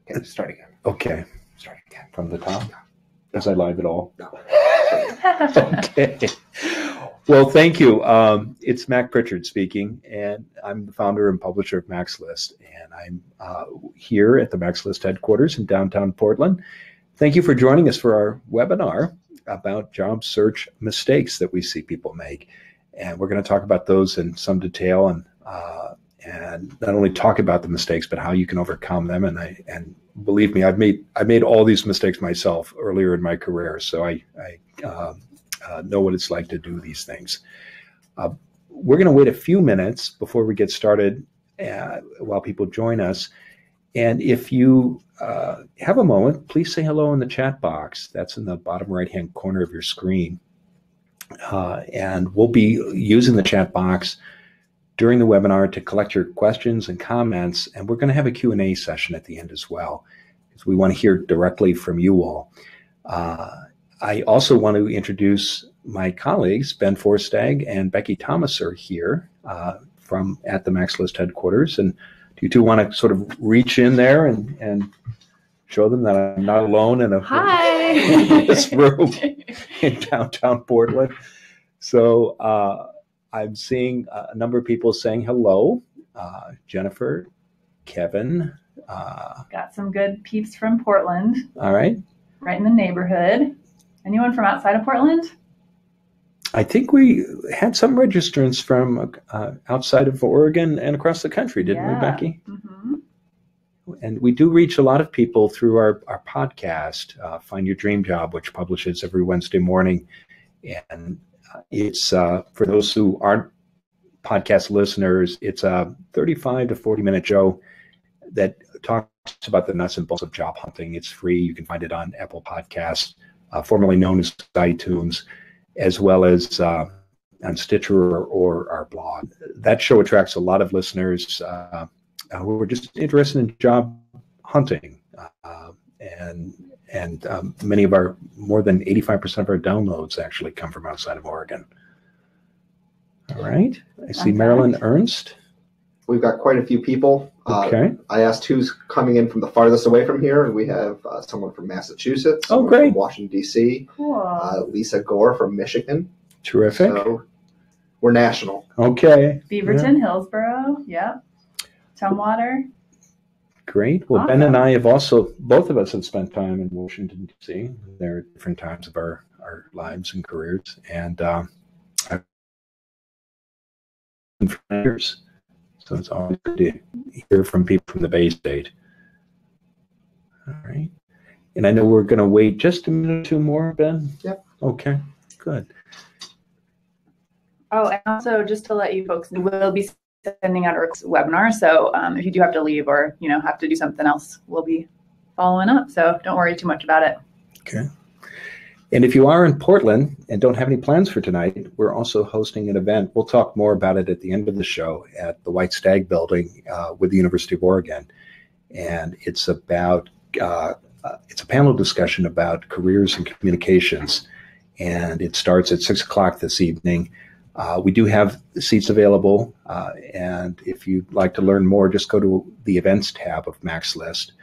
Okay, start again. Okay. Start again. From the top? No. Was I live at all? No. Okay. Well, thank you. It's Mac Prichard speaking, and I'm the founder and publisher of Mac's List, and I'm here at the Mac's List headquarters in downtown Portland. Thank you for joining us for our webinar about job search mistakes that we see people make. And we're going to talk about those in some detail and not only talk about the mistakes, but how you can overcome them. And believe me, I've made all these mistakes myself earlier in my career, so I know what it's like to do these things. We're going to wait a few minutes before we get started while people join us. And if you have a moment, please say hello in the chat box. That's in the bottom right-hand corner of your screen. And we'll be using the chat box during the webinar to collect your questions and comments. And we're going to have a Q&A session at the end as well, because we want to hear directly from you all. I also want to introduce my colleagues. Ben Forstag and Becky Thomas are here from at the Mac's List headquarters. And do you two want to sort of reach in there and show them that I'm not alone in this room in downtown Portland? So I'm seeing a number of people saying hello. Jennifer, Kevin. Got some good peeps from Portland. All right. Right in the neighborhood. Anyone from outside of Portland? I think we had some registrants from outside of Oregon and across the country, didn't we, Becky? Mm-hmm. And we do reach a lot of people through our podcast, Find Your Dream Job, which publishes every Wednesday morning. And it's, for those who aren't podcast listeners, it's a 35 to 40-minute show that talks about the nuts and bolts of job hunting. It's free. You can find it on Apple Podcasts, formerly known as iTunes, as well as on Stitcher or our blog. That show attracts a lot of listeners who are just interested in job hunting. And many of our, more than 85% of our downloads actually come from outside of Oregon. All right. I see Marilyn Ernst. We've got quite a few people. Okay. I asked who's coming in from the farthest away from here, and we have someone from Massachusetts. Oh, great. From Washington, D.C. Cool. Lisa Gore from Michigan. Terrific. So we're national. Okay. Beaverton, Hillsborough. Yep. Tumwater. Great. Well, Awesome. Ben and I have also, both of us have spent time in Washington, D.C. There are different times of our lives and careers. And I've been for years. So it's always good to hear from people from the Bay State. All right. And I know we're going to wait just a minute or two more, Ben? Yep. Okay, good. Oh, and also just to let you folks know, we'll be sending out our webinar. So if you do have to leave or, have to do something else, we'll be following up. So don't worry too much about it. Okay. And if you are in Portland and don't have any plans for tonight, we're also hosting an event. We'll talk more about it at the end of the show at the White Stag Building with the University of Oregon. And it's about, it's a panel discussion about careers and communications. And it starts at 6 o'clock this evening. We do have seats available. And if you'd like to learn more, just go to the events tab of Mac's List.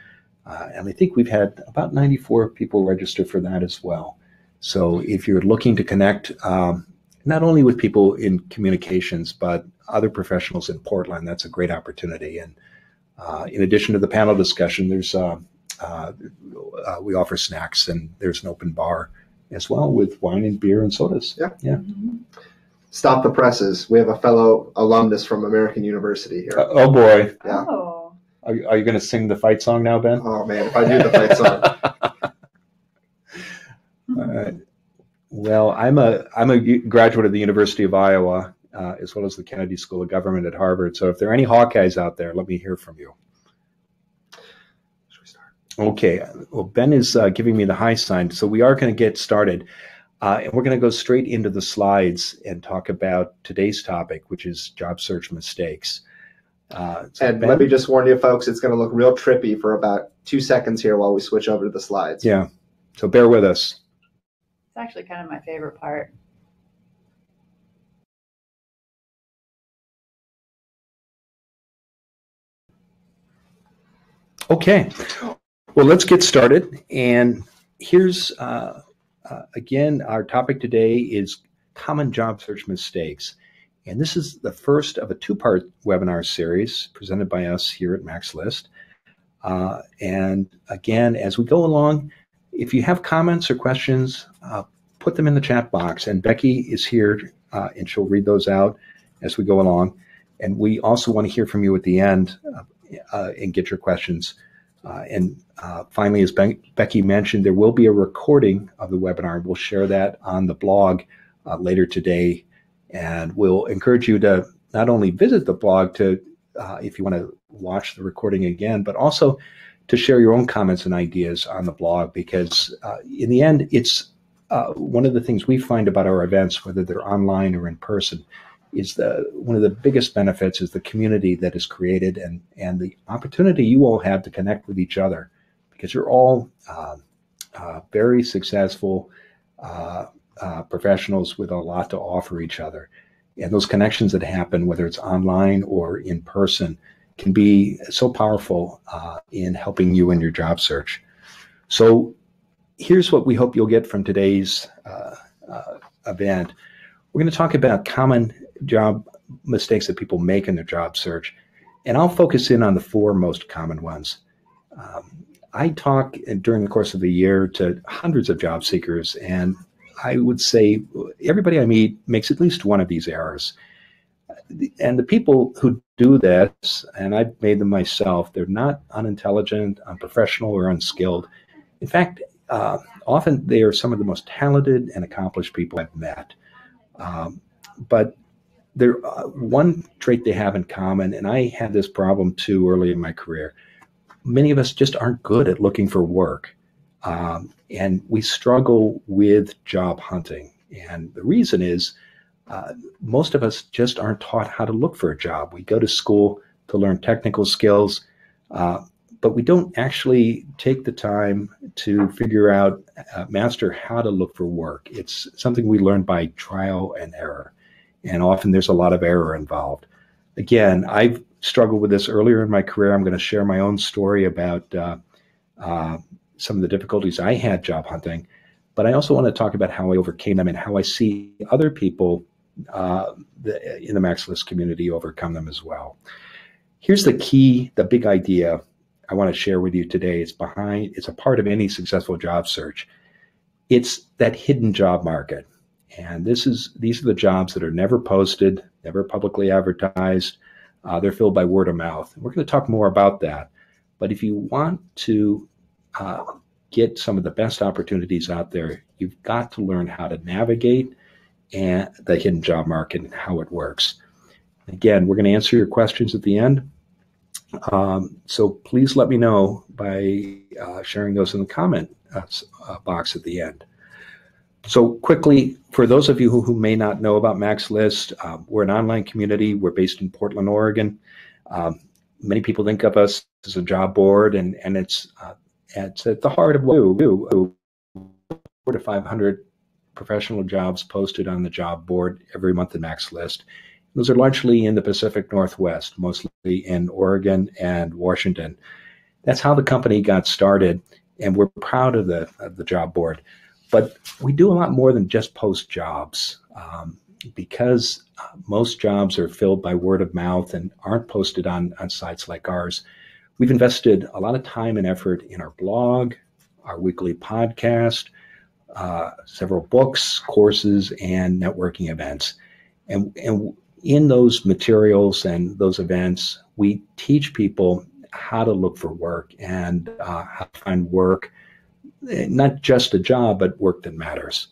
And I think we've had about 94 people register for that as well. So if you're looking to connect not only with people in communications, but other professionals in Portland, that's a great opportunity. And in addition to the panel discussion, there's we offer snacks, and there's an open bar as well with wine and beer and sodas. Yeah. Yeah. Mm-hmm. Stop the presses. We have a fellow alumnus from American University here. Oh, boy. Yeah. Oh. Are you going to sing the fight song now, Ben? Oh, man, if I do the fight song. All right. Well, I'm a graduate of the University of Iowa, as well as the Kennedy School of Government at Harvard. So if there are any Hawkeyes out there, let me hear from you. Should we start? Okay. Well, Ben is giving me the high sign, so we are going to get started. And we're going to go straight into the slides and talk about today's topic, which is job search mistakes. And let me just warn you, folks, it's going to look real trippy for about 2 seconds here while we switch over to the slides. Yeah. So bear with us. It's actually kind of my favorite part. Okay. Well, let's get started. And here's, again, our topic today is common job search mistakes. And this is the first of a two-part webinar series presented by us here at MaxList. And again, as we go along, if you have comments or questions, put them in the chat box. And Becky is here, and she'll read those out as we go along. And we also want to hear from you at the end and get your questions. Finally, as Becky mentioned, there will be a recording of the webinar. We'll share that on the blog later today. And we'll encourage you to not only visit the blog to, if you want to watch the recording again, but also to share your own comments and ideas on the blog, because in the end, it's one of the things we find about our events, whether they're online or in person, is one of the biggest benefits is the community that is created and the opportunity you all have to connect with each other, because you're all very successful professionals with a lot to offer each other. And those connections that happen, whether it's online or in person, can be so powerful in helping you in your job search. So here's what we hope you'll get from today's event. We're going to talk about common job mistakes that people make in their job search. And I'll focus in on the four most common ones. I talk during the course of the year to hundreds of job seekers, and I would say everybody I meet makes at least one of these errors. And the people who do this, and I've made them myself, they're not unintelligent, unprofessional, or unskilled. In fact, often they are some of the most talented and accomplished people I've met. But one trait they have in common, and I had this problem too early in my career, many of us just aren't good at looking for work. And we struggle with job hunting. And the reason is most of us just aren't taught how to look for a job. We go to school to learn technical skills, but we don't actually take the time to figure out, master how to look for work. It's something we learn by trial and error. And often there's a lot of error involved. Again, I've struggled with this earlier in my career. I'm going to share my own story about some of the difficulties I had job hunting, but I also want to talk about how I overcame them and how I see other people in the MaxList community overcome them as well. Here's the key, the big idea I want to share with you today. It's a part of any successful job search. It's that hidden job market. And these are the jobs that are never posted, never publicly advertised. They're filled by word of mouth. We're going to talk more about that. But if you want to get some of the best opportunities out there, you've got to learn how to navigate and the hidden job market and how it works. Again, we're going to answer your questions at the end. So please let me know by sharing those in the comment box at the end. So quickly, for those of you who may not know about MaxList, we're an online community. We're based in Portland, Oregon. Many people think of us as a job board, and it's at the heart of what we do. 400 to 500 professional jobs posted on the job board every month in MaxList. Those are largely in the Pacific Northwest, mostly in Oregon and Washington. That's how the company got started, and we're proud of the job board. But we do a lot more than just post jobs. Because most jobs are filled by word of mouth and aren't posted on sites like ours, we've invested a lot of time and effort in our blog, our weekly podcast, several books, courses, and networking events. And in those materials and those events, we teach people how to look for work and how to find work, not just a job, but work that matters.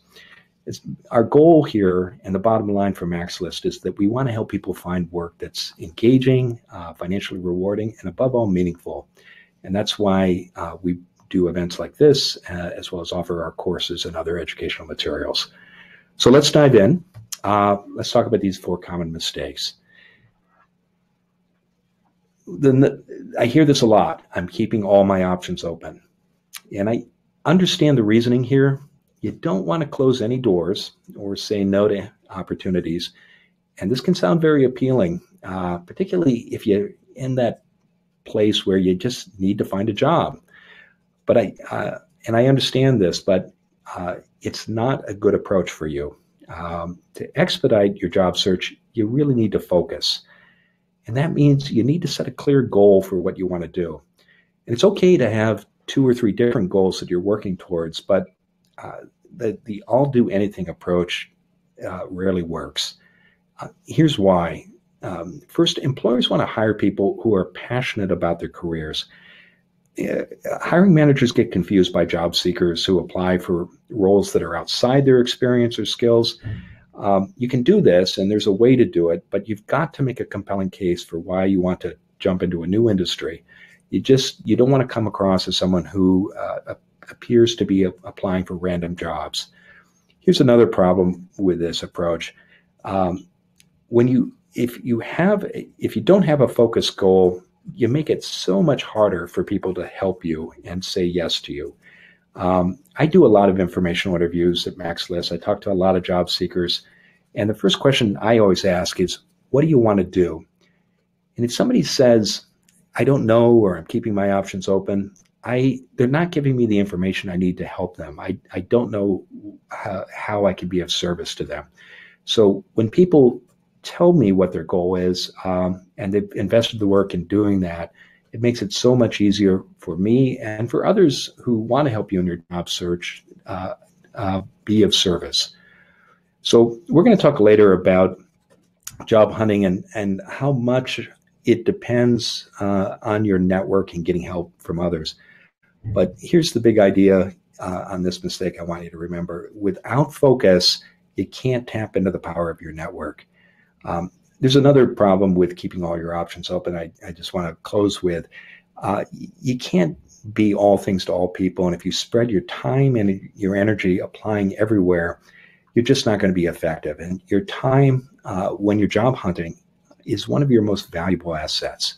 Our goal here, and the bottom line for MaxList, is that we want to help people find work that's engaging, financially rewarding, and above all, meaningful. And that's why we do events like this, as well as offer our courses and other educational materials. So let's dive in. Let's talk about these four common mistakes. I hear this a lot. I'm keeping all my options open. And I understand the reasoning here. You don't want to close any doors or say no to opportunities. And this can sound very appealing, particularly if you're in that place where you just need to find a job. But and I understand this, but it's not a good approach for you. To expedite your job search, you really need to focus. And that means you need to set a clear goal for what you want to do. And it's okay to have 2 or 3 different goals that you're working towards, but the all-do-anything approach rarely works. Here's why. First, employers want to hire people who are passionate about their careers. Hiring managers get confused by job seekers who apply for roles that are outside their experience or skills. You can do this, and there's a way to do it, but you've got to make a compelling case for why you want to jump into a new industry. You don't want to come across as someone who appears to be applying for random jobs. Here's another problem with this approach. If you don't have a focused goal, you make it so much harder for people to help you and say yes to you. I do a lot of informational interviews at MaxList. I talk to a lot of job seekers, and the first question I always ask is, what do you want to do? And if somebody says, I don't know, or I'm keeping my options open, they're not giving me the information I need to help them. I don't know how I can be of service to them. So when people tell me what their goal is, and they've invested the work in doing that, it makes it so much easier for me and for others who want to help you in your job search be of service. So we're going to talk later about job hunting and how much it depends on your network and getting help from others. But here's the big idea on this mistake I want you to remember. Without focus, you can't tap into the power of your network. There's another problem with keeping all your options open. I just want to close with, you can't be all things to all people. And if you spread your time and your energy applying everywhere, you're just not going to be effective. And your time when you're job hunting is one of your most valuable assets.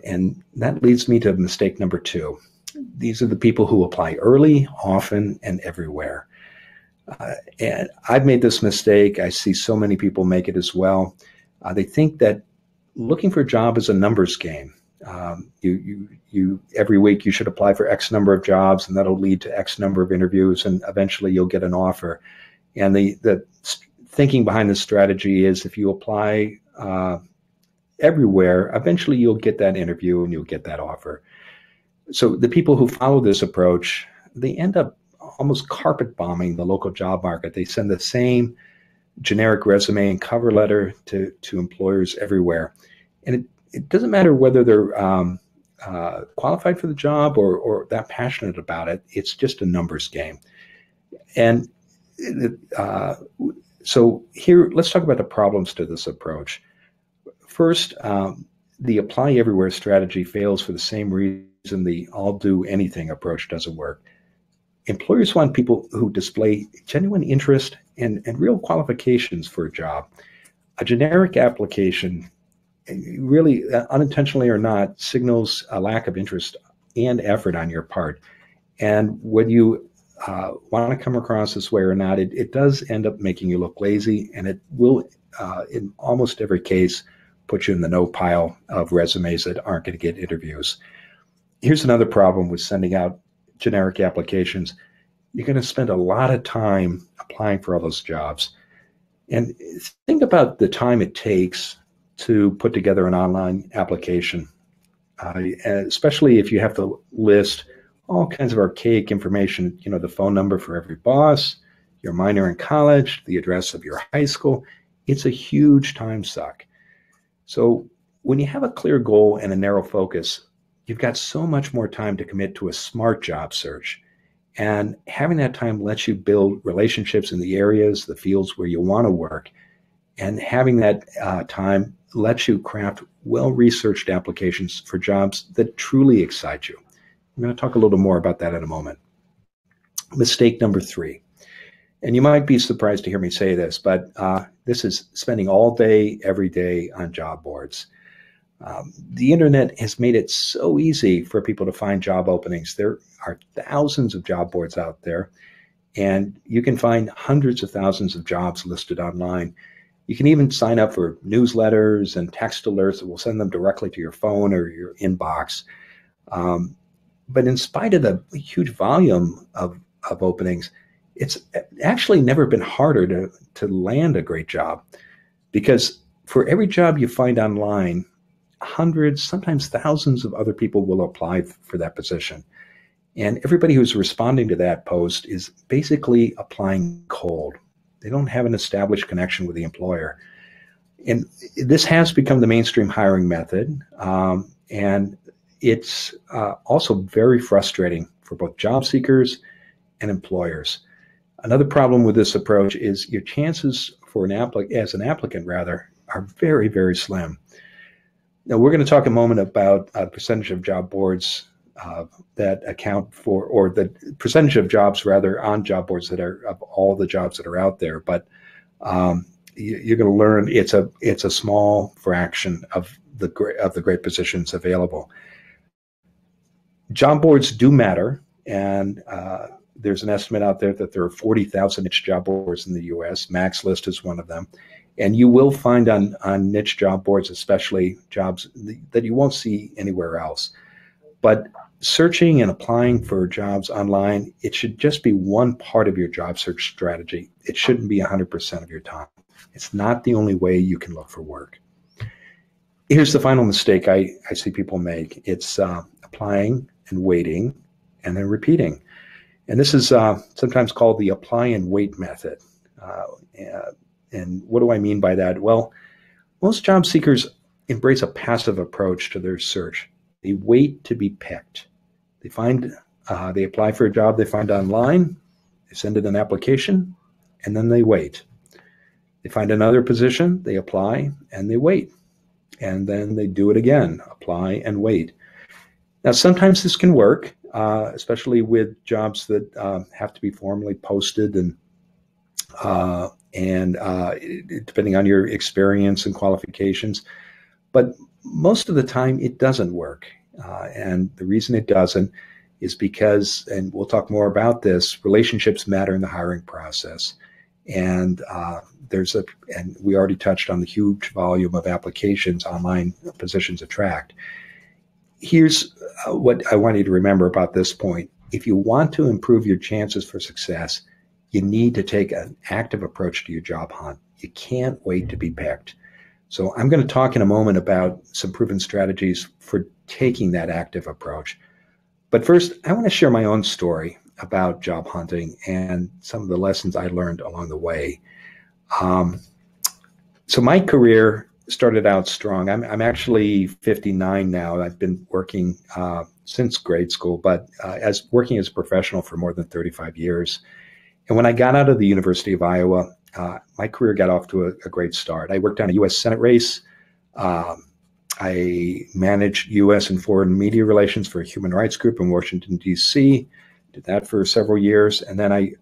And that leads me to mistake number 2. These are the people who apply early, often, and everywhere. And I've made this mistake. I see so many people make it as well. They think that looking for a job is a numbers game. You every week you should apply for X number of jobs, and that'll lead to X number of interviews, and eventually you'll get an offer. And the thinking behind this strategy is if you apply everywhere, eventually you'll get that interview and you'll get that offer. So the people who follow this approach, they end up almost carpet bombing the local job market. They send the same generic resume and cover letter to employers everywhere. And it doesn't matter whether they're qualified for the job or that passionate about it. It's just a numbers game. And so here, let's talk about the problems to this approach. First, the apply everywhere strategy fails for the same reason the all do anything approach doesn't work. Employers want people who display genuine interest and real qualifications for a job. A generic application, really unintentionally or not, signals a lack of interest and effort on your part. And whether you want to come across this way or not, it does end up making you look lazy, and it will, in almost every case, put you in the no pile of resumes that aren't going to get interviews. Here's another problem with sending out generic applications. You're going to spend a lot of time applying for all those jobs. And think about the time it takes to put together an online application, especially if you have to list all kinds of archaic information, the phone number for every boss, your minor in college, the address of your high school. It's a huge time suck. So when you have a clear goal and a narrow focus, you've got so much more time to commit to a smart job search. And having that time lets you build relationships in the areas, the fields where you want to work. And having that time lets you craft well-researched applications for jobs that truly excite you. I'm going to talk a little more about that in a moment. Mistake number 3. And you might be surprised to hear me say this, but this is spending all day, every day on job boards. The internet has made it so easy for people to find job openings. There are thousands of job boards out there, and you can find hundreds of thousands of jobs listed online. You can even sign up for newsletters and text alerts that will send them directly to your phone or your inbox. But in spite of the huge volume of openings, it's actually never been harder to land a great job, because for every job you find online, hundreds, sometimes thousands of other people will apply for that position. And everybody who's responding to that post is basically applying cold. They don't have an established connection with the employer. And this has become the mainstream hiring method. And it's also very frustrating for both job seekers and employers. Another problem with this approach is your chances for as an applicant are very, very slim. Now, we're going to talk a moment about a percentage of job boards that account for, or the percentage of jobs on job boards that are of all the jobs that are out there. But you're going to learn it's a small fraction of the great positions available. Job boards do matter, and there's an estimate out there that there are 40,000 niche job boards in the U.S. MaxList is one of them. And you will find on niche job boards, especially jobs that you won't see anywhere else. But searching and applying for jobs online, it should just be one part of your job search strategy. It shouldn't be 100% of your time. It's not the only way you can look for work. Here's the final mistake I see people make. It's applying and waiting and then repeating. And this is sometimes called the apply and wait method. And what do I mean by that? Well, most job seekers embrace a passive approach to their search. They wait to be picked. They apply for a job they find online, they send in an application, and then they wait. They find another position, they apply, and they wait. And then they do it again, apply and wait. Now, sometimes this can work, especially with jobs that have to be formally posted and depending on your experience and qualifications. But most of the time, it doesn't work. And the reason it doesn't is because, and we'll talk more about this, relationships matter in the hiring process. And and we already touched on the huge volume of applications online positions attract. Here's what I want you to remember about this point. If you want to improve your chances for success, you need to take an active approach to your job hunt. You can't wait to be picked. So I'm going to talk in a moment about some proven strategies for taking that active approach. But first, I want to share my own story about job hunting and some of the lessons I learned along the way. So my career started out strong. I'm actually 59 now. I've been working since grade school, but working as a professional for more than 35 years. And when I got out of the University of Iowa, my career got off to a great start. I worked on a U.S. Senate race. I managed U.S. and foreign media relations for a human rights group in Washington, D.C. Did that for several years. And then I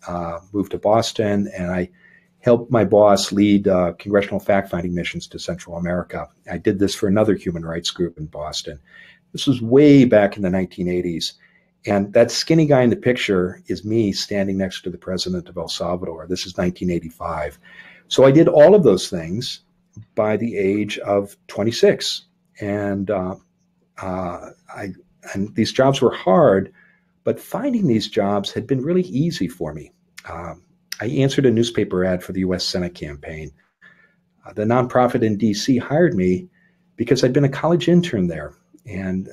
moved to Boston, and I helped my boss lead congressional fact-finding missions to Central America. I did this for another human rights group in Boston. This was way back in the 1980s. And that skinny guy in the picture is me standing next to the president of El Salvador. This is 1985. So I did all of those things by the age of 26. And these jobs were hard, but finding these jobs had been really easy for me. I answered a newspaper ad for the U.S. Senate campaign. The nonprofit in D.C. hired me because I'd been a college intern there. And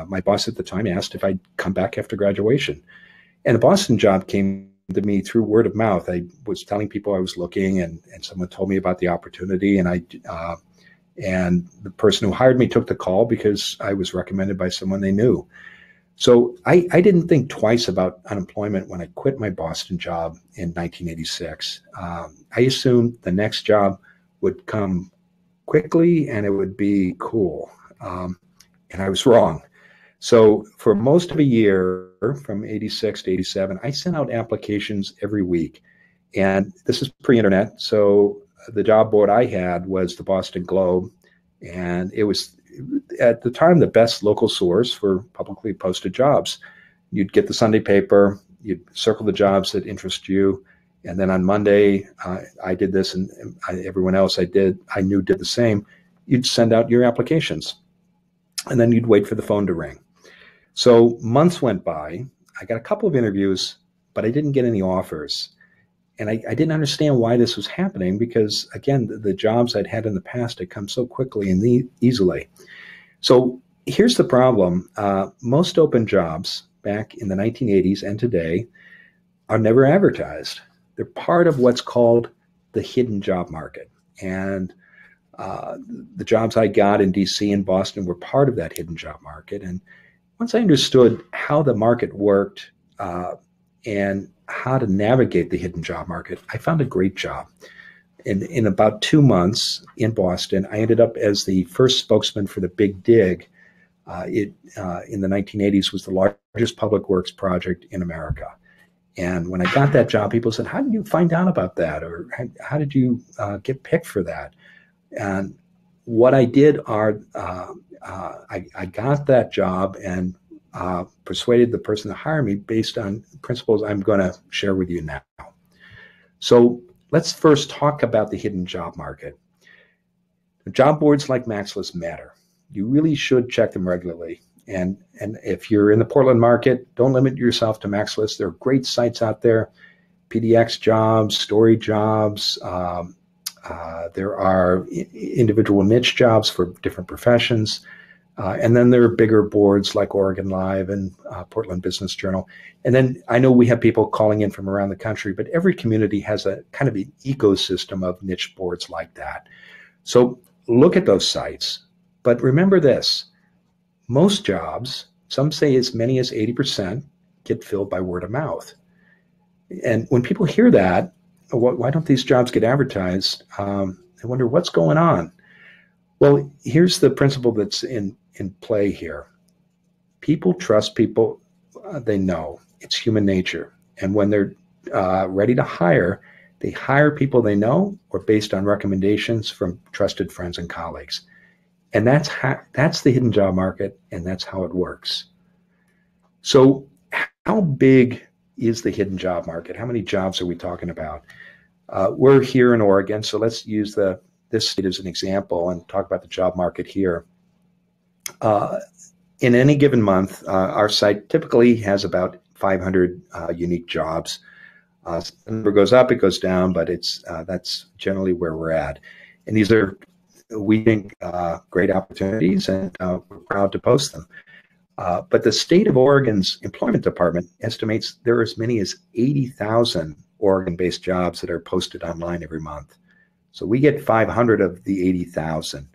my boss at the time asked if I'd come back after graduation. And the Boston job came to me through word of mouth. I was telling people I was looking, and someone told me about the opportunity. And the person who hired me took the call because I was recommended by someone they knew. So I didn't think twice about unemployment when I quit my Boston job in 1986. I assumed the next job would come quickly and it would be cool. And I was wrong. So for most of a year, from 86 to 87, I sent out applications every week. And this is pre-internet. So the job board I had was the Boston Globe. And it was, at the time, the best local source for publicly posted jobs. You'd get the Sunday paper, you'd circle the jobs that interest you. And then on Monday, I did this, and everyone else I knew did the same. You'd send out your applications. And then you'd wait for the phone to ring. So months went by. I got a couple of interviews, but I didn't get any offers. And I didn't understand why this was happening because, again, the jobs I'd had in the past had come so quickly and easily. So here's the problem. Most open jobs back in the 1980s and today are never advertised. They're part of what's called the hidden job market. And the jobs I got in DC and Boston were part of that hidden job market. And once I understood how the market worked and how to navigate the hidden job market, I found a great job. And in about 2 months in Boston, I ended up as the first spokesman for the Big Dig. It in the 1980s was the largest public works project in America. And when I got that job, people said, how did you find out about that? Or how did you get picked for that? And what I did I got that job and persuaded the person to hire me based on principles I'm going to share with you now. So let's first talk about the hidden job market. Job boards like MaxList matter. You really should check them regularly. And if you're in the Portland market, don't limit yourself to MaxList. There are great sites out there, PDX jobs, story jobs. There are individual niche jobs for different professions. And then there are bigger boards like Oregon Live and Portland Business Journal. And then I know we have people calling in from around the country, but every community has a kind of an ecosystem of niche boards like that. So look at those sites. But remember this, most jobs, some say as many as 80%, get filled by word of mouth. And when people hear that, why don't these jobs get advertised? I wonder what's going on. Well, here's the principle that's in play here. People trust people they know. It's human nature. And when they're ready to hire, they hire people they know or based on recommendations from trusted friends and colleagues. And that's the hidden job market, and that's how it works. So how big is the hidden job market? How many jobs are we talking about? We're here in Oregon, so let's use this state as an example and talk about the job market here. In any given month, our site typically has about 500 unique jobs. The number goes up, it goes down, but that's generally where we're at. And these are, we think, great opportunities, and we're proud to post them. But the state of Oregon's employment department estimates there are as many as 80,000 Oregon-based jobs that are posted online every month. So we get 500 of the 80,000.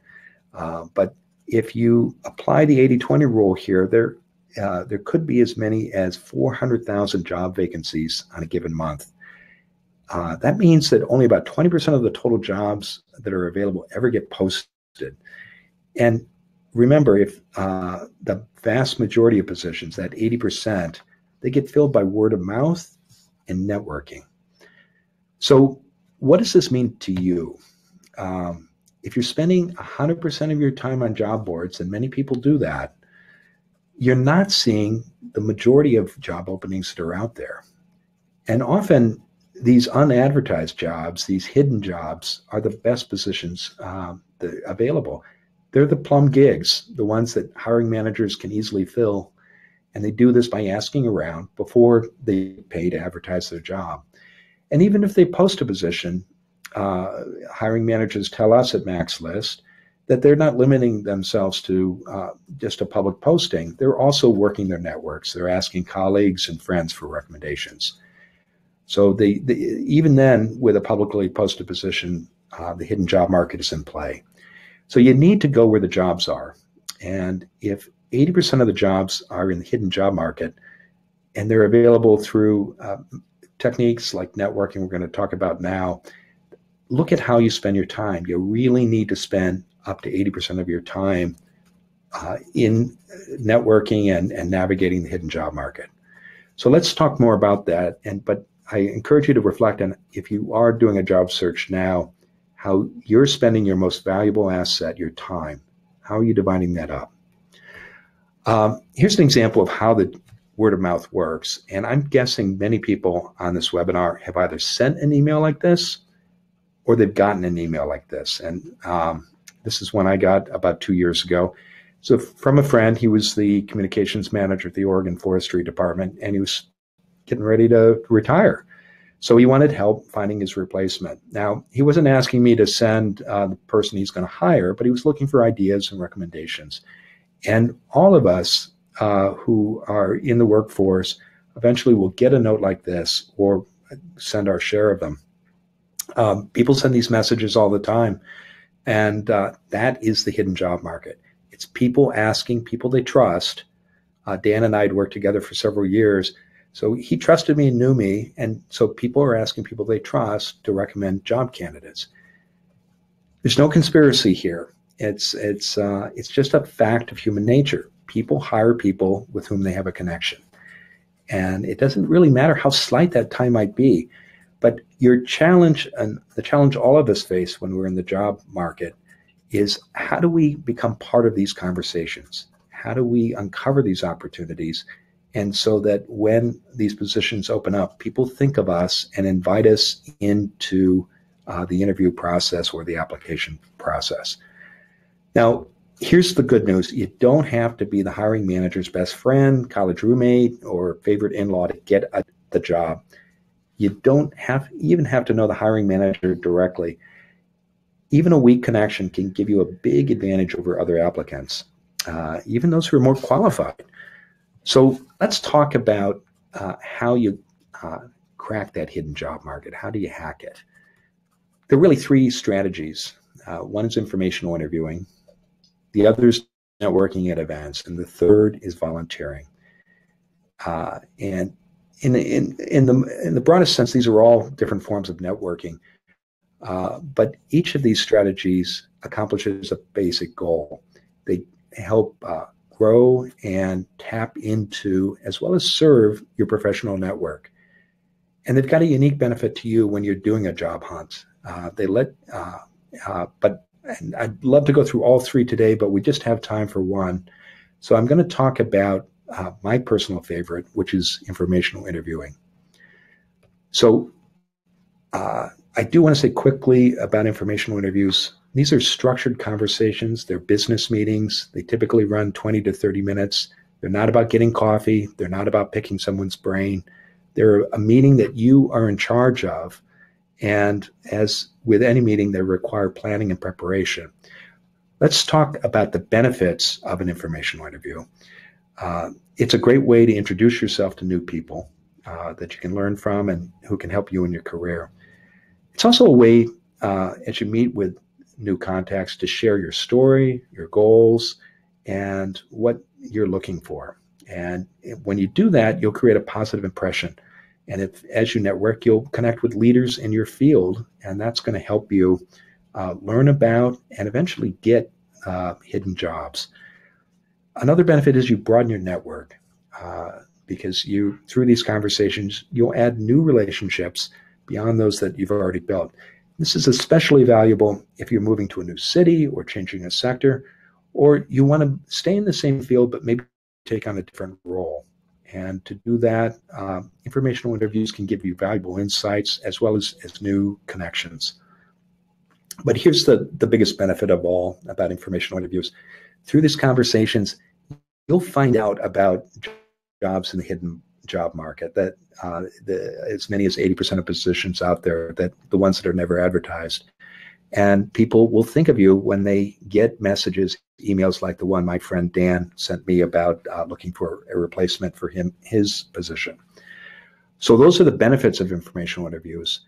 But if you apply the 80-20 rule here, there could be as many as 400,000 job vacancies on a given month. That means that only about 20% of the total jobs that are available ever get posted. And remember, if the vast majority of positions, that 80%, they get filled by word of mouth and networking. So what does this mean to you? If you're spending 100% of your time on job boards, and many people do that, you're not seeing the majority of job openings that are out there. And often these unadvertised jobs, these hidden jobs, are the best positions available. They're the plum gigs, the ones that hiring managers can easily fill. And they do this by asking around before they pay to advertise their job. And even if they post a position, hiring managers tell us at MaxList that they're not limiting themselves to just a public posting. They're also working their networks. They're asking colleagues and friends for recommendations. So even then, with a publicly posted position, the hidden job market is in play. So you need to go where the jobs are. And if 80% of the jobs are in the hidden job market, and they're available through techniques like networking we're going to talk about now, look at how you spend your time. You really need to spend up to 80% of your time in networking and navigating the hidden job market. So let's talk more about that. But I encourage you to reflect on, if you are doing a job search now, how you're spending your most valuable asset, your time. How are you dividing that up? Here's an example of how the word of mouth works. And I'm guessing many people on this webinar have either sent an email like this or they've gotten an email like this. And this is one I got about 2 years ago. So from a friend, he was the communications manager at the Oregon Forestry Department, and he was getting ready to retire. So he wanted help finding his replacement. Now, he wasn't asking me to send the person he's going to hire, but he was looking for ideas and recommendations. And all of us who are in the workforce eventually will get a note like this or send our share of them. People send these messages all the time, and that is the hidden job market. It's people asking people they trust. Dan and I had worked together for several years, so he trusted me and knew me, and so people are asking people they trust to recommend job candidates. There's no conspiracy here. It's just a fact of human nature. People hire people with whom they have a connection, and it doesn't really matter how slight that tie might be. But your challenge, and the challenge all of us face when we're in the job market, is how do we become part of these conversations? How do we uncover these opportunities? And so that when these positions open up, people think of us and invite us into the interview process or the application process. Now, here's the good news. You don't have to be the hiring manager's best friend, college roommate, or favorite in-law to get the job. You don't even have to know the hiring manager directly. Even a weak connection can give you a big advantage over other applicants, even those who are more qualified. So let's talk about how you crack that hidden job market. How do you hack it? There are really three strategies. One is informational interviewing. The other is networking at events. And the third is volunteering. And in the broadest sense, these are all different forms of networking. But each of these strategies accomplishes a basic goal. They help grow and tap into, as well as serve, your professional network. And they've got a unique benefit to you when you're doing a job hunt. And I'd love to go through all three today, but we just have time for one. So I'm going to talk about my personal favorite, which is informational interviewing. So I do want to say quickly about informational interviews. These are structured conversations. They're business meetings. They typically run 20 to 30 minutes. They're not about getting coffee. They're not about picking someone's brain. They're a meeting that you are in charge of. And as with any meeting, they require planning and preparation. Let's talk about the benefits of an informational interview. It's a great way to introduce yourself to new people that you can learn from and who can help you in your career. It's also a way, as you meet with new contacts, to share your story, your goals, and what you're looking for. And when you do that, you'll create a positive impression. And as you network, you'll connect with leaders in your field, and that's going to help you learn about and eventually get hidden jobs. Another benefit is you broaden your network because through these conversations, you'll add new relationships beyond those that you've already built. This is especially valuable if you're moving to a new city or changing a sector, or you want to stay in the same field but maybe take on a different role. And to do that, informational interviews can give you valuable insights as well as new connections. But here's the biggest benefit of all about informational interviews. Through these conversations, you'll find out about jobs in the hidden job market, that as many as 80% of positions out there, that the ones that are never advertised. And people will think of you when they get messages, emails like the one my friend Dan sent me about looking for a replacement for his position. So those are the benefits of informational interviews.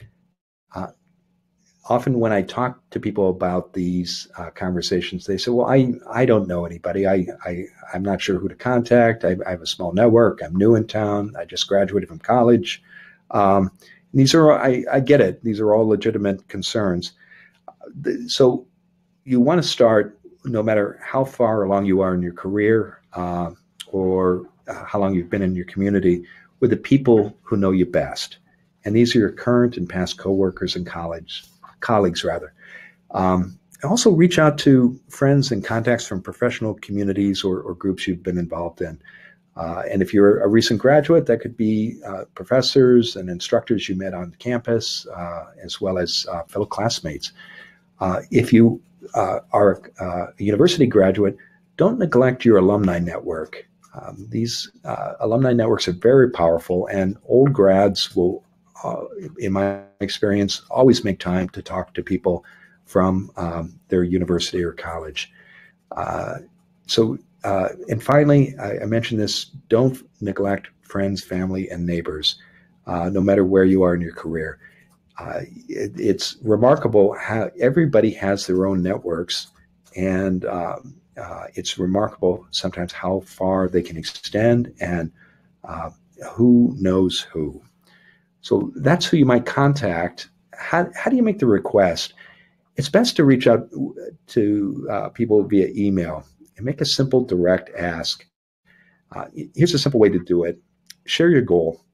Often when I talk to people about these conversations, they say, well, I don't know anybody. I'm not sure who to contact. I have a small network. I'm new in town. I just graduated from college. These are, I get it. These are all legitimate concerns. So you want to start, no matter how far along you are in your career or how long you've been in your community, with the people who know you best. And these are your current and past coworkers and colleagues. Also reach out to friends and contacts from professional communities or groups you've been involved in. And if you're a recent graduate, that could be professors and instructors you met on campus, as well as fellow classmates. If you are a university graduate, don't neglect your alumni network. These alumni networks are very powerful, and old grads will, in my experience, always make time to talk to people from their university or college. And finally, I mentioned this, don't neglect friends, family, and neighbors, no matter where you are in your career. It's remarkable how everybody has their own networks, and it's remarkable sometimes how far they can extend and who knows who. So that's who you might contact. How do you make the request? It's best to reach out to people via email and make a simple, direct ask. Here's a simple way to do it. Share your goal.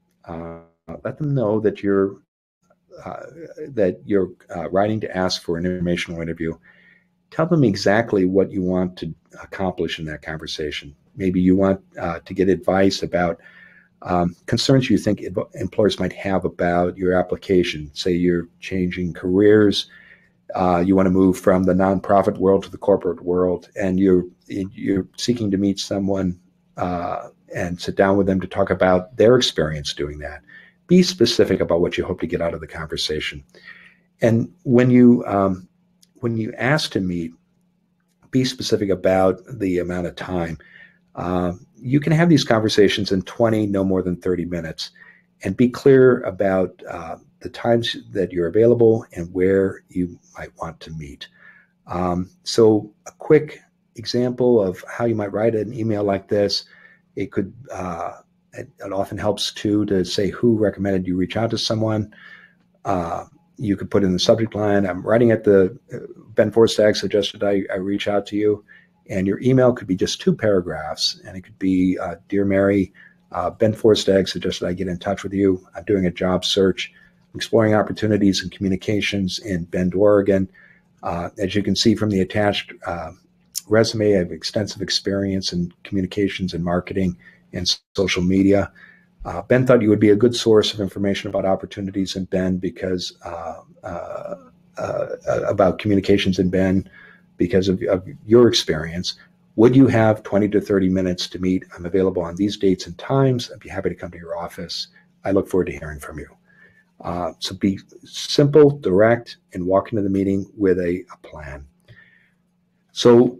Let them know that you're writing to ask for an informational interview. Tell them exactly what you want to accomplish in that conversation. Maybe you want to get advice about concerns you think employers might have about your application. Say you're changing careers, you want to move from the nonprofit world to the corporate world, and you're seeking to meet someone and sit down with them to talk about their experience doing that. Be specific about what you hope to get out of the conversation. And when you ask to meet, be specific about the amount of time. You can have these conversations in 20, no more than 30 minutes, and be clear about the times that you're available and where you might want to meet. So a quick example of how you might write an email like this, it could, it often helps too to say who recommended you reach out to someone. You could put in the subject line, I'm writing at the Ben Forstag suggested I reach out to you. And your email could be just 2 paragraphs. And it could be, Dear Mary, Ben Forstag suggested I get in touch with you. I'm doing a job search, exploring opportunities and communications in Bend, Oregon. As you can see from the attached resume, I have extensive experience in communications and marketing and social media. Ben thought you would be a good source of information about opportunities in Bend because about communications in Bend because of your experience. Would you have 20 to 30 minutes to meet? I'm available on these dates and times. I'd be happy to come to your office. I look forward to hearing from you. So be simple, direct, and walk into the meeting with a plan. So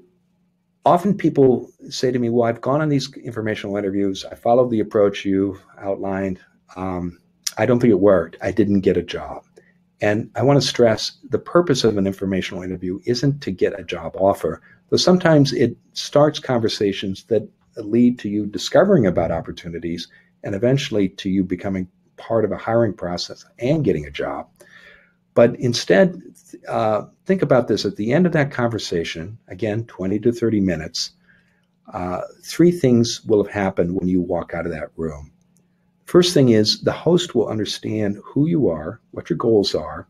often people say to me, well, I've gone on these informational interviews. I followed the approach you outlined. I don't think it worked. I didn't get a job. And I want to stress the purpose of an informational interview isn't to get a job offer, though sometimes it starts conversations that lead to you discovering about opportunities and eventually to you becoming part of a hiring process and getting a job. But instead, think about this. At the end of that conversation, again, 20 to 30 minutes, 3 things will have happened when you walk out of that room. First thing is the host will understand who you are, what your goals are,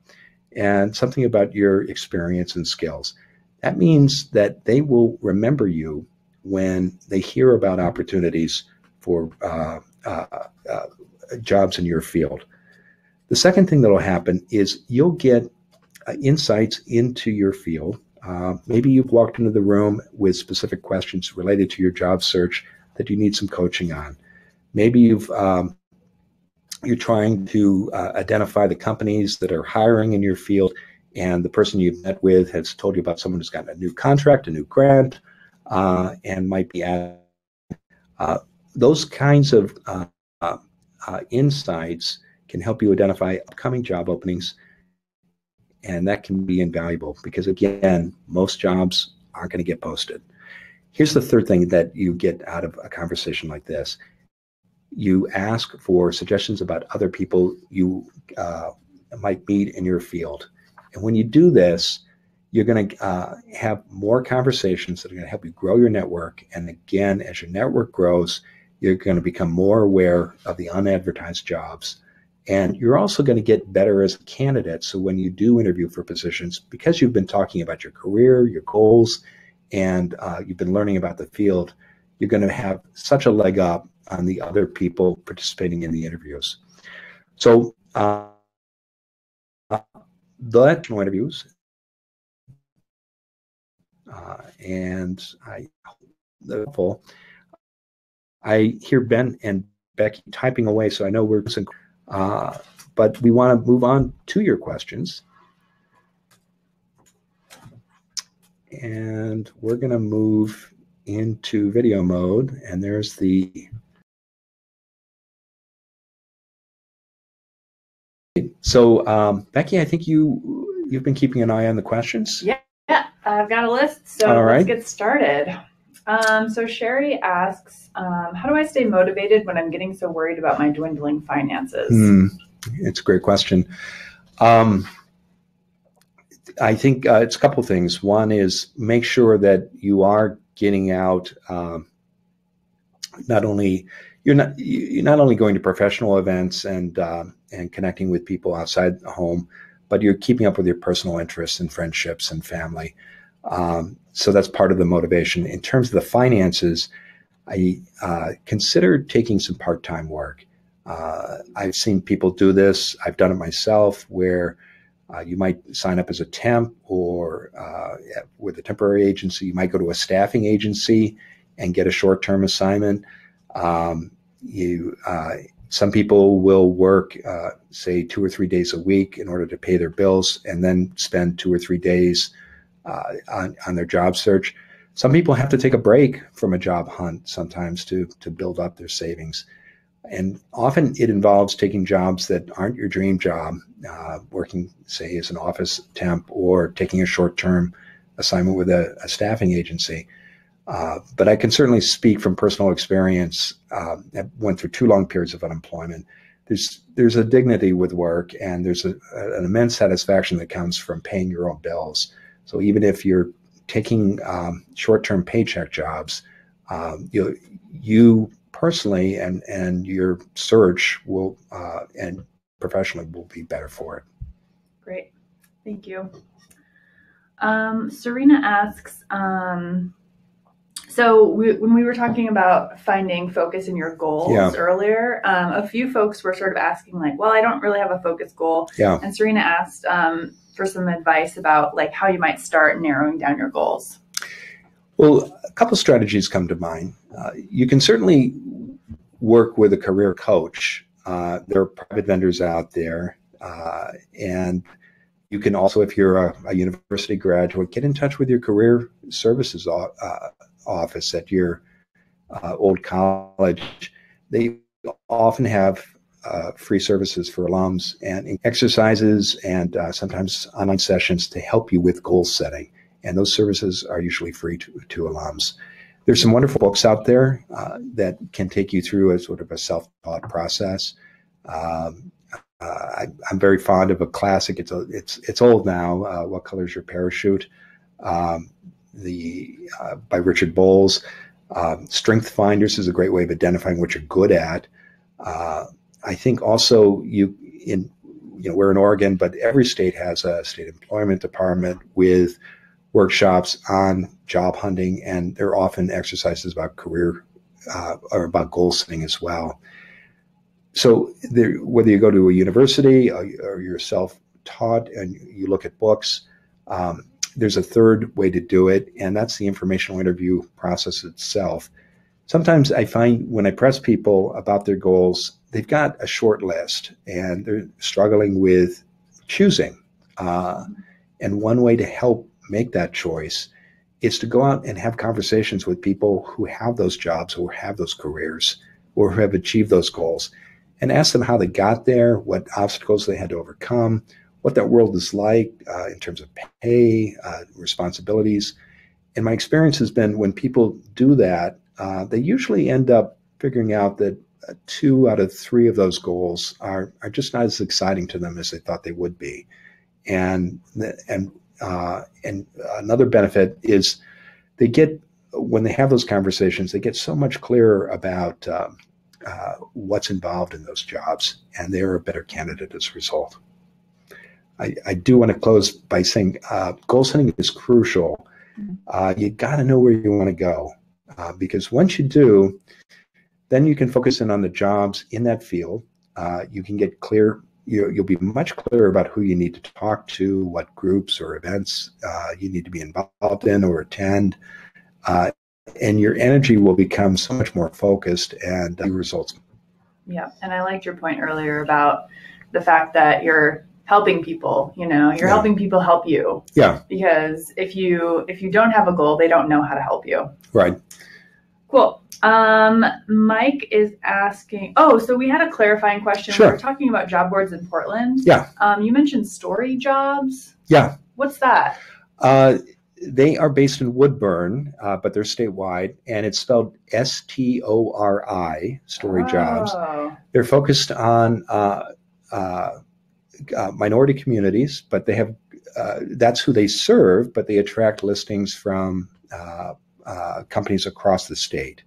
and something about your experience and skills. That means that they will remember you when they hear about opportunities for jobs in your field. The second thing that will happen is you'll get insights into your field. Maybe you've walked into the room with specific questions related to your job search that you need some coaching on. Maybe you're trying to identify the companies that are hiring in your field, and the person you've met with has told you about someone who's gotten a new contract, a new grant, and might be at those kinds of insights can help you identify upcoming job openings, and that can be invaluable because, again, most jobs aren't going to get posted. Here's the third thing that you get out of a conversation like this. You ask for suggestions about other people you might meet in your field. And when you do this, you're going to have more conversations that are going to help you grow your network. And again, as your network grows, you're going to become more aware of the unadvertised jobs. And you're also going to get better as a candidate. So when you do interview for positions, because you've been talking about your career, your goals, and you've been learning about the field, you're going to have such a leg up on the other people participating in the interviews. So the interviews, and I helpful. I hear Ben and Becky typing away, so I know we're but we want to move on to your questions. And we're going to move into video mode, and there's the. So Becky, I think you've been keeping an eye on the questions. Yeah, I've got a list, so All right. Let's get started. So Sherry asks, how do I stay motivated when I'm getting so worried about my dwindling finances? It's a great question. I think it's a couple of things. One is make sure that you are getting out. You're not only going to professional events and connecting with people outside the home, but you're keeping up with your personal interests and friendships and family. So that's part of the motivation. In terms of the finances, I consider taking some part-time work. I've seen people do this. I've done it myself, where you might sign up as a temp or with a temporary agency. You might go to a staffing agency and get a short-term assignment. Some people will work, say, 2 or 3 days a week in order to pay their bills, and then spend 2 or 3 days on their job search. Some people have to take a break from a job hunt sometimes to build up their savings. And often it involves taking jobs that aren't your dream job, working, say, as an office temp, or taking a short-term assignment with a staffing agency. But I can certainly speak from personal experience. I went through 2 long periods of unemployment. There's a dignity with work, and there's an immense satisfaction that comes from paying your own bills. So even if you're taking short-term paycheck jobs, you personally and your search will and professionally will be better for it. Great, thank you. Serena asks, so when we were talking about finding focus in your goals earlier, a few folks were sort of asking like, well, I don't really have a focus goal. Yeah. And Serena asked for some advice about like how you might start narrowing down your goals. Well, a couple strategies come to mind. You can certainly work with a career coach. There are private vendors out there. And you can also, if you're a university graduate, get in touch with your career services office at your old college. They often have free services for alums and exercises and sometimes online sessions to help you with goal setting. And those services are usually free to alums. There's some wonderful books out there that can take you through a sort of a self-taught process. I'm very fond of a classic. It's old now. What Color's Your Parachute? By Richard Bowles. Strength Finders is a great way of identifying what you're good at. I think also we're in Oregon, but every state has a state employment department with workshops on job hunting, and there are often exercises about career or about goal setting as well. So whether you go to a university or you're self-taught and you look at books, there's a third way to do it, and that's the informational interview process itself. Sometimes I find when I press people about their goals, they've got a short list and they're struggling with choosing. And one way to help make that choice is to go out and have conversations with people who have those jobs, or have those careers, or who have achieved those goals, and ask them how they got there, what obstacles they had to overcome, what that world is like in terms of pay, responsibilities. And my experience has been when people do that, they usually end up figuring out that 2 out of 3 of those goals are just not as exciting to them as they thought they would be. And another benefit is when they have those conversations, they get so much clearer about what's involved in those jobs, and they're a better candidate as a result. I do want to close by saying goal setting is crucial. You got to know where you want to go, because once you do, then you can focus in on the jobs in that field. You can get clear. You'll be much clearer about who you need to talk to, what groups or events you need to be involved in or attend. and your energy will become so much more focused and results. Yeah, and I liked your point earlier about the fact that you're helping people. You're helping people help you. Yeah. Because if you don't have a goal, they don't know how to help you. Right. Cool. Mike is asking. Oh, so we had a clarifying question. Sure. We were talking about job boards in Portland. Yeah. You mentioned story jobs. Yeah. What's that? They are based in Woodburn, but they're statewide, and it's spelled STORI, story jobs. They're focused on minority communities, but they have that's who they serve, but they attract listings from companies across the state.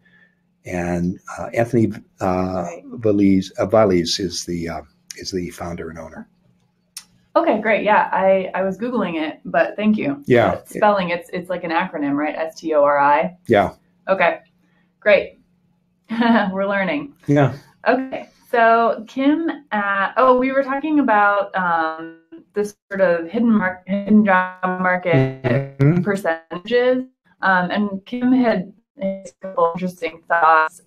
And Anthony Valise is the founder and owner. Okay, great. Yeah, I was Googling it, but thank you. Yeah. Spelling, it's like an acronym, right? STORI. Yeah. Okay, great. We're learning. Yeah. Okay, so Kim, we were talking about this sort of hidden job market percentages, and Kim had a couple interesting thoughts.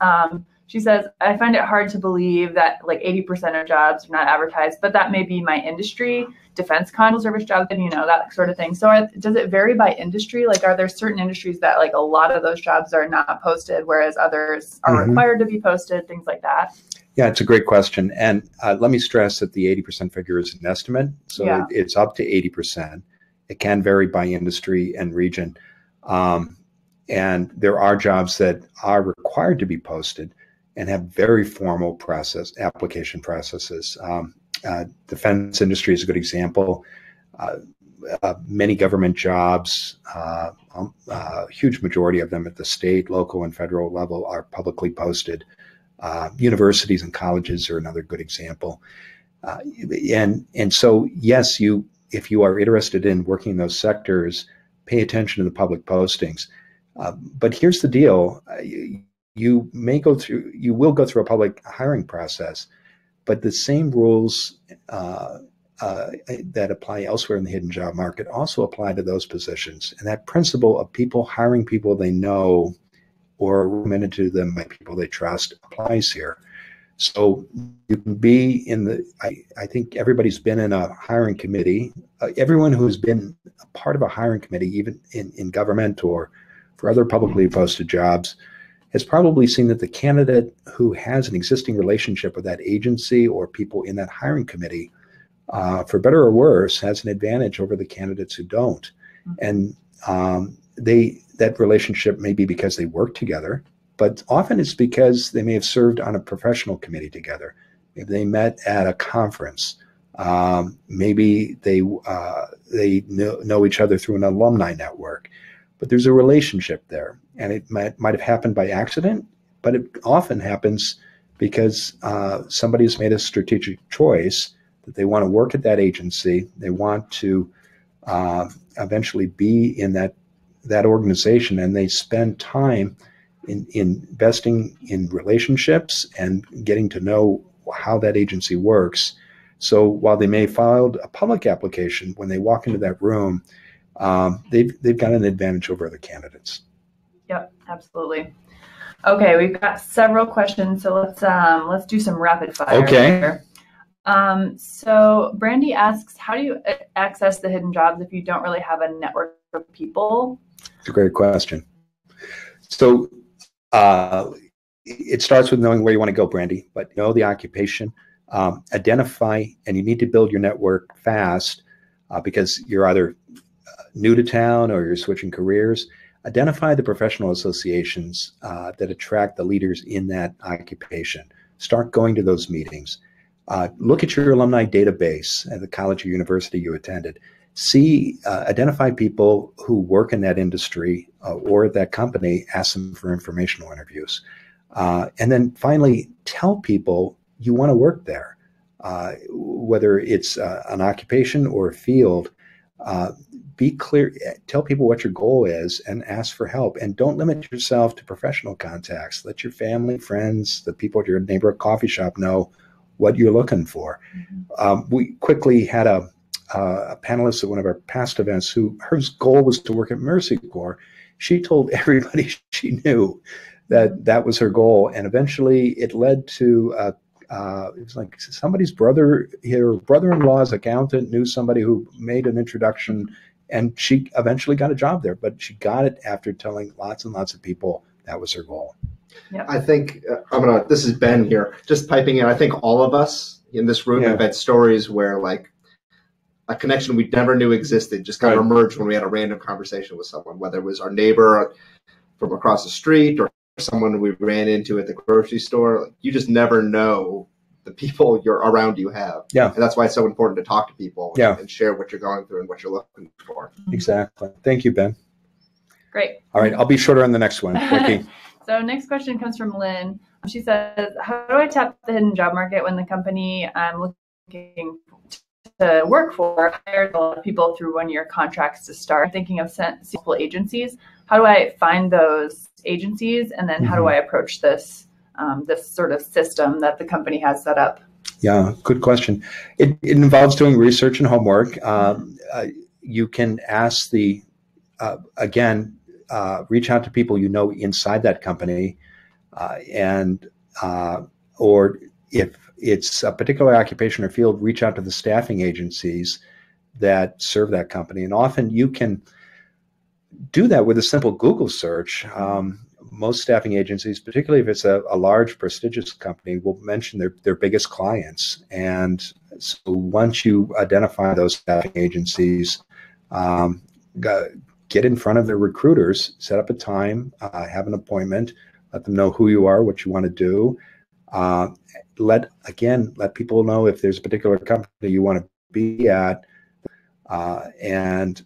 She says, I find it hard to believe that like 80% of jobs are not advertised, but that may be my industry, defense con service jobs, and that sort of thing. So does it vary by industry? Like, are there certain industries that like a lot of those jobs are not posted, whereas others are required to be posted, things like that? Yeah, it's a great question. And let me stress that the 80% figure is an estimate. So it's up to 80%. It can vary by industry and region. And there are jobs that are required to be posted and have very formal application processes. Defense industry is a good example. Many government jobs, a huge majority of them at the state, local, and federal level are publicly posted. Universities and colleges are another good example. And so, yes, if you are interested in working in those sectors, pay attention to the public postings. But here's the deal. You will go through a public hiring process, but the same rules that apply elsewhere in the hidden job market also apply to those positions. And that principle of people hiring people they know or recommended to them by people they trust applies here. So you can be I think everybody's been in a hiring committee. Everyone who's been a part of a hiring committee, even in government or for other publicly posted jobs, has probably seen that the candidate who has an existing relationship with that agency or people in that hiring committee, for better or worse, has an advantage over the candidates who don't. And that relationship may be because they work together, but often it's because they may have served on a professional committee together. Maybe they met at a conference. Maybe they know each other through an alumni network. But there's a relationship there, and it might have happened by accident, but it often happens because somebody has made a strategic choice that they want to work at that agency. They want to eventually be in that organization, and they spend time in investing in relationships and getting to know how that agency works. So while they may have filed a public application, when they walk into that room, they've got an advantage over other candidates. Yep, absolutely. Okay, we've got several questions, so let's do some rapid fire. Okay. Here. So Brandy asks, how do you access the hidden jobs if you don't really have a network of people? It's a great question. So it starts with knowing where you want to go, Brandy, but know the occupation, identify, and you need to build your network fast because you're either new to town or you're switching careers. Identify the professional associations that attract the leaders in that occupation. Start going to those meetings. Look at your alumni database at the college or university you attended. Identify people who work in that industry or at that company. Ask them for informational interviews. And then finally, tell people you want to work there, whether it's an occupation or a field. Be clear, tell people what your goal is and ask for help. And don't limit yourself to professional contacts. Let your family, friends, the people at your neighborhood coffee shop know what you're looking for. We quickly had a panelist at one of our past events whose goal was to work at Mercy Corps. she told everybody she knew that that was her goal. And eventually it led to, it was like somebody's brother, her brother-in-law's accountant knew somebody who made an introduction, and she eventually got a job there. But she got it after telling lots and lots of people that was her goal. Yep. I think this is Ben here, just piping in. I think all of us in this room have had stories where like a connection we never knew existed just kind of emerged when we had a random conversation with someone, whether it was our neighbor from across the street or someone we ran into at the grocery store. Like, you just never know the people you're around you have. Yeah. And that's why it's so important to talk to people and share what you're going through and what you're looking for. Exactly. Thank you, Ben. Great. All right. I'll be shorter on the next one. Becky. So next question comes from Lynn. She says, how do I tap the hidden job market when the company I'm looking to work for hired a lot of people through one-year contracts to start? I'm thinking of multiple agencies. How do I find those agencies? And then how do I approach this this sort of system that the company has set up? Yeah, good question. It involves doing research and homework. You can ask reach out to people you know inside that company, or if it's a particular occupation or field, reach out to the staffing agencies that serve that company. And often you can do that with a simple Google search. Most staffing agencies, particularly if it's a large, prestigious company, will mention their biggest clients. And so once you identify those staffing agencies, get in front of their recruiters, set up a time, have an appointment, let them know who you are, what you want to do. Let people know if there's a particular company you want to be at, and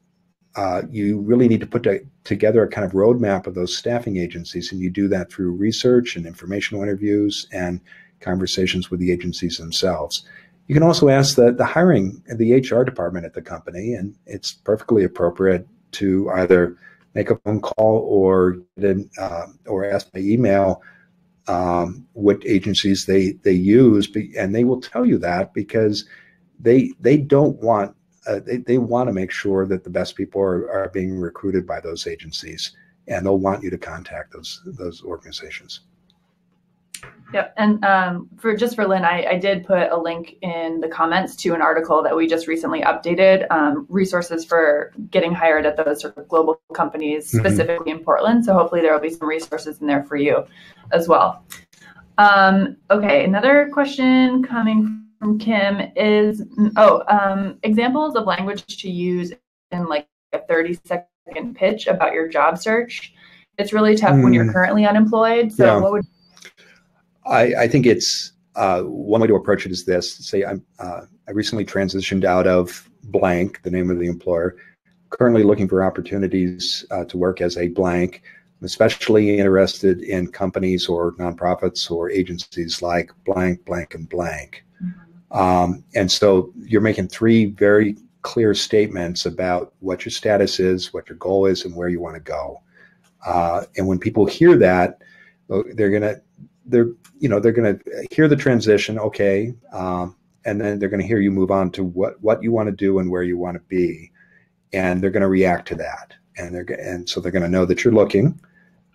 you really need to put together a kind of roadmap of those staffing agencies, and you do that through research and informational interviews and conversations with the agencies themselves. You can also ask the HR department at the company, and it's perfectly appropriate to either make a phone call or ask by email what agencies they use, and they will tell you that because they don't want they want to make sure that the best people are being recruited by those agencies, and they'll want you to contact those organizations. Yep, and for Lynn, I did put a link in the comments to an article that we just recently updated, resources for getting hired at those sort of global companies, specifically in Portland. So hopefully there will be some resources in there for you as well. Okay, another question coming from Kim is, examples of language to use in like a 30-second pitch about your job search. It's really tough when you're currently unemployed. So what would I think it's one way to approach it is this: say I recently transitioned out of blank, the name of the employer, currently looking for opportunities to work as a blank. I'm especially interested in companies or nonprofits or agencies like blank, blank, and blank. And so you're making three very clear statements about what your status is, what your goal is, and where you want to go. And when people hear that, they're gonna hear the transition, okay, and then they're going to hear you move on to what you want to do and where you want to be, and they're going to react to that, and so they're going to know that you're looking,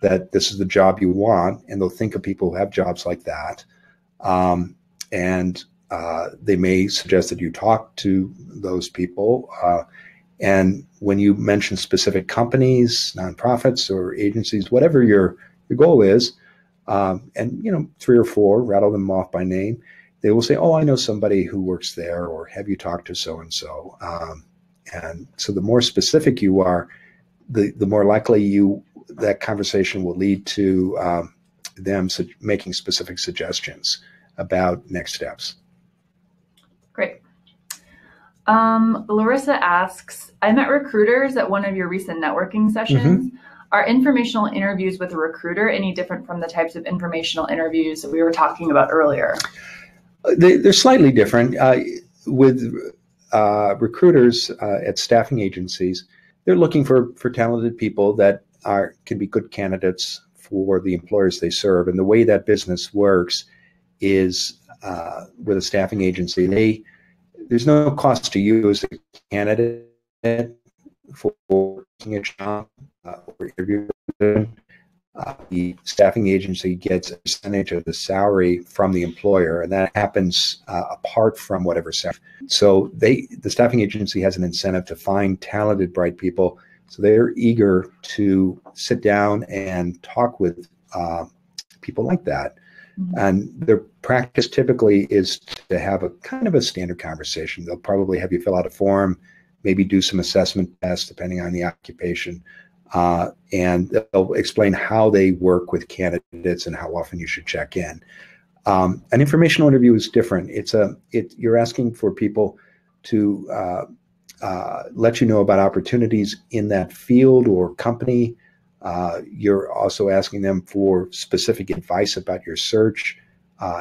that this is the job you want, and they'll think of people who have jobs like that, and they may suggest that you talk to those people, and when you mention specific companies, nonprofits, or agencies, whatever your goal is. And 3 or 4, rattle them off by name. They will say, "Oh, I know somebody who works there," or "Have you talked to so and so?" And so, the more specific you are, the more likely that conversation will lead to them making specific suggestions about next steps. Great. Larissa asks, "I met recruiters at one of your recent networking sessions. Are informational interviews with a recruiter any different from the types of informational interviews that we were talking about earlier?" They're slightly different. With recruiters at staffing agencies, they're looking for talented people that can be good candidates for the employers they serve. And the way that business works is with a staffing agency, there's no cost to you as a candidate for working a job. or interview, the staffing agency gets a percentage of the salary from the employer, and that happens apart from whatever salary. So the staffing agency has an incentive to find talented, bright people. So they're eager to sit down and talk with people like that. Mm-hmm. And their practice typically is to have a kind of a standard conversation. They'll probably have you fill out a form, maybe do some assessment tests depending on the occupation. And they'll explain how they work with candidates and how often you should check in. An informational interview is different. You're asking for people to let you know about opportunities in that field or company. You're also asking them for specific advice about your search.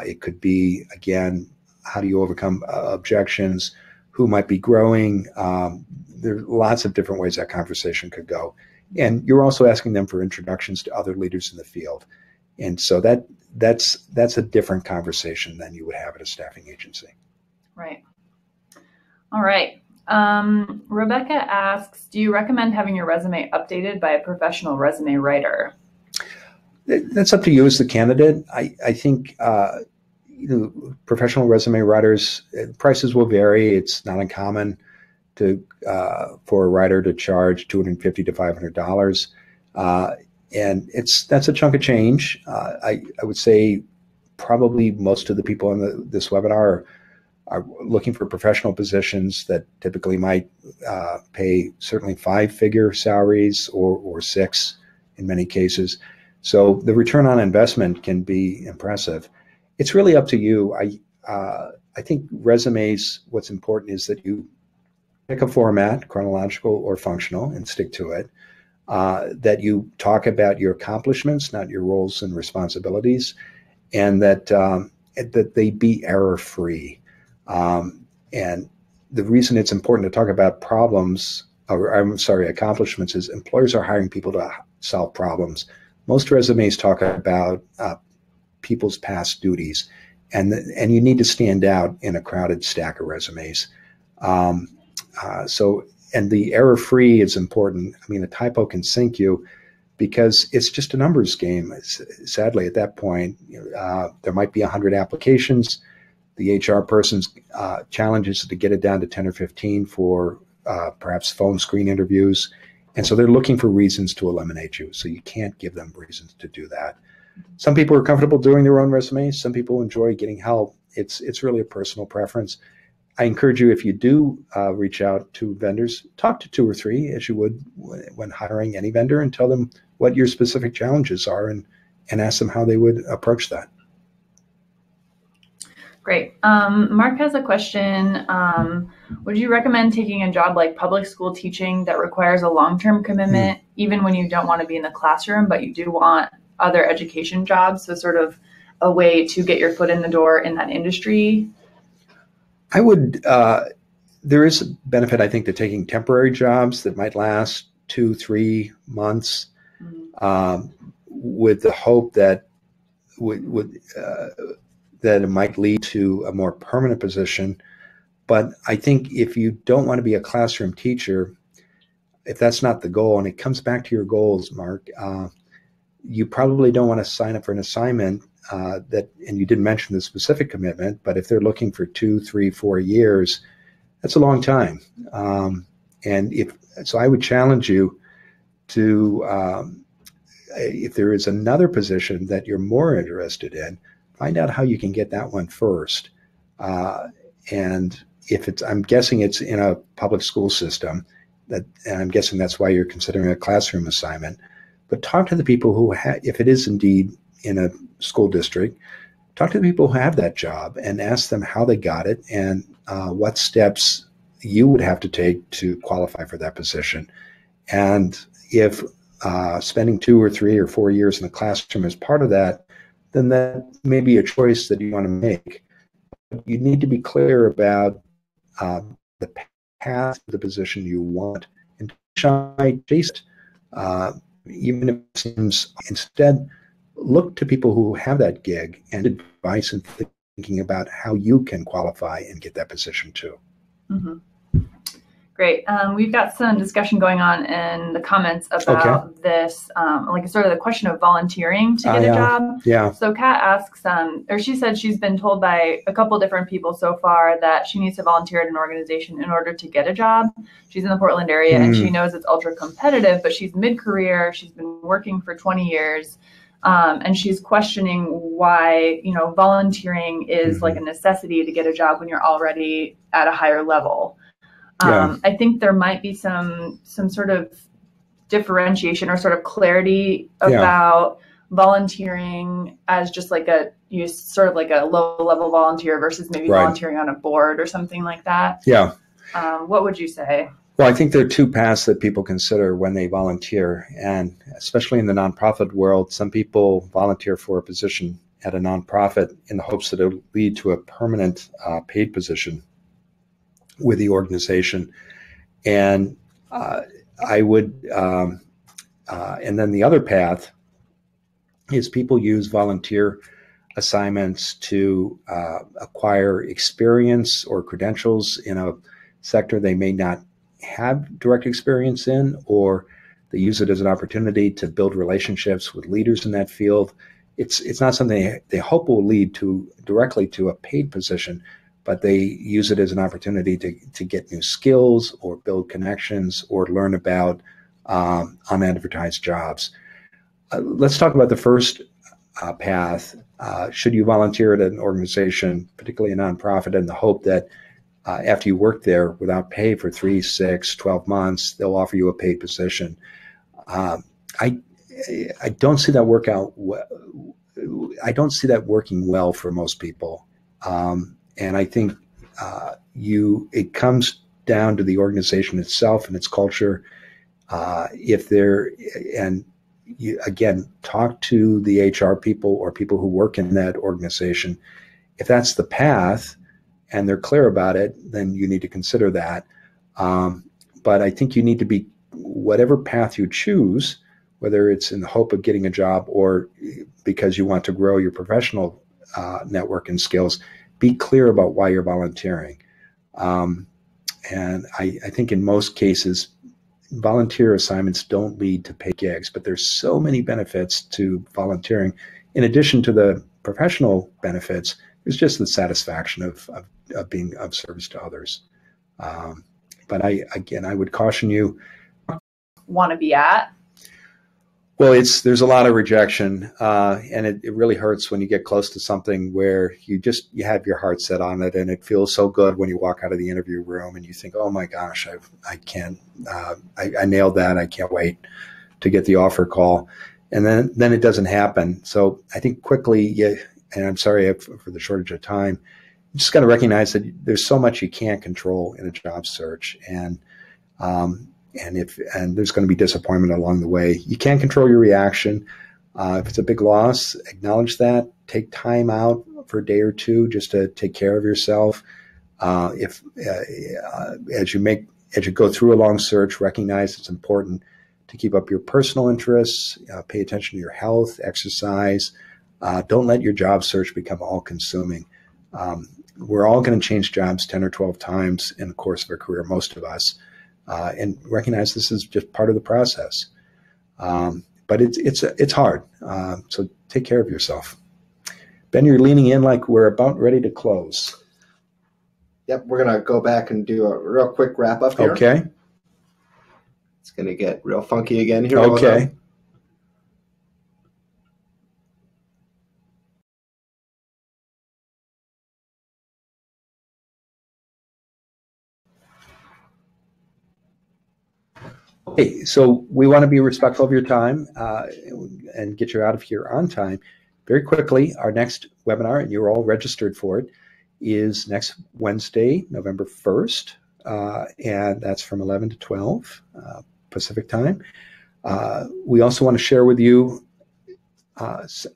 It could be, again, how do you overcome objections? Who might be growing? There are lots of different ways that conversation could go. And you're also asking them for introductions to other leaders in the field. And so that's a different conversation than you would have at a staffing agency. Right. All right. Rebecca asks, do you recommend having your resume updated by a professional resume writer? That's up to you as the candidate. I think professional resume writers, prices will vary. It's not uncommon for a writer to charge $250 to $500, and that's a chunk of change. I would say probably most of the people on this webinar are looking for professional positions that typically might pay certainly 5-figure salaries or 6 in many cases. So the return on investment can be impressive. It's really up to you. I think resumes, what's important is that you pick a format, chronological or functional, and stick to it. That you talk about your accomplishments, not your roles and responsibilities, and that they be error-free. And the reason it's important to talk about accomplishments is employers are hiring people to solve problems. Most resumes talk about people's past duties, and you need to stand out in a crowded stack of resumes. And the error-free is important. I mean, a typo can sink you because it's just a numbers game. Sadly, at that point, there might be 100 applications. The HR person's challenge is to get it down to 10 or 15 for perhaps phone screen interviews. And so they're looking for reasons to eliminate you. So you can't give them reasons to do that. Some people are comfortable doing their own resumes. Some people enjoy getting help. It's really a personal preference. I encourage you, if you do reach out to vendors, talk to 2 or 3 as you would when hiring any vendor, and tell them what your specific challenges are and ask them how they would approach that. Great. Mark has a question. Would you recommend taking a job like public school teaching that requires a long-term commitment, even when you don't want to be in the classroom, but you do want other education jobs? So sort of a way to get your foot in the door in that industry? I would, there is a benefit, I think, to taking temporary jobs that might last 2-3 months, with the hope that that it might lead to a more permanent position. But I think if you don't want to be a classroom teacher, if that's not the goal, and it comes back to your goals, Mark, you probably don't want to sign up for an assignment and you didn't mention the specific commitment, but if they're looking for 2, 3, 4 years, that's a long time. So I would challenge you to, if there is another position that you're more interested in, find out how you can get that one first. And if I'm guessing it's in a public school system, and I'm guessing that's why you're considering a classroom assignment, but talk to the people who if it is indeed in a school district, talk to the people who have that job and ask them how they got it and what steps you would have to take to qualify for that position. And if spending 2 or 3 or 4 years in the classroom is part of that, then that may be a choice that you want to make. You need to be clear about the path to the position you want and try to chase it. Even if it seems, instead, look to people who have that gig and advice and thinking about how you can qualify and get that position too. Mm-hmm. Great. We've got some discussion going on in the comments about this, like sort of the question of volunteering to get a job. Yeah. So Kat asks, or she said she's been told by a couple different people so far that she needs to volunteer at an organization in order to get a job. She's in the Portland area and she knows it's ultra competitive, but she's mid-career. She's been working for 20 years. And she's questioning why, you know, volunteering is like a necessity to get a job when you're already at a higher level. I think there might be some sort of differentiation or sort of clarity about volunteering as just like a low level volunteer versus maybe volunteering on a board or something like that. Yeah. What would you say? Well, I think there are two paths that people consider when they volunteer, and especially in the nonprofit world, some people volunteer for a position at a nonprofit in the hopes that it'll lead to a permanent paid position with the organization. And I would, and then the other path is people use volunteer assignments to acquire experience or credentials in a sector they may not have direct experience in, or they use it as an opportunity to build relationships with leaders in that field. It's not something they hope will lead to directly to a paid position, but they use it as an opportunity to get new skills or build connections or learn about unadvertised jobs. Let's talk about the first path. Should you volunteer at an organization, particularly a nonprofit, in the hope that after you work there without pay for 3, 6, 12 months, they'll offer you a paid position? I don't see that work out. I don't see that working well for most people. And I think it comes down to the organization itself and its culture. Again, talk to the HR people or people who work in that organization. If that's the path and they're clear about it, then you need to consider that. But I think you need to be, whatever path you choose, whether it's in the hope of getting a job or because you want to grow your professional network and skills, be clear about why you're volunteering. And I think in most cases, volunteer assignments don't lead to paid gigs, but there's so many benefits to volunteering. In addition to the professional benefits, there's just the satisfaction of being of service to others. But I would caution you. Want to be at? Well, there's a lot of rejection, and it really hurts when you get close to something where you have your heart set on it, and it feels so good when you walk out of the interview room and you think, oh my gosh, I nailed that. I can't wait to get the offer call. And then it doesn't happen. So I think quickly, and I'm sorry for the shortage of time, you just got to recognize that there's so much you can't control in a job search, and there's going to be disappointment along the way. You can't control your reaction. If it's a big loss, acknowledge that. Take time out for a day or two just to take care of yourself. As you go through a long search, recognize it's important to keep up your personal interests. Pay attention to your health, exercise. Don't let your job search become all-consuming. We're all going to change jobs 10 or 12 times in the course of our career, most of us. And recognize this is just part of the process. But it's hard. So take care of yourself. Ben, you're leaning in like we're about ready to close. Yep, we're going to go back and do a real quick wrap up here. Okay. It's going to get real funky again here. Okay. Okay, so we want to be respectful of your time and get you out of here on time. Very quickly, our next webinar, and you're all registered for it, is next Wednesday, November 1st, and that's from 11 to 12 Pacific time. We also want to share with you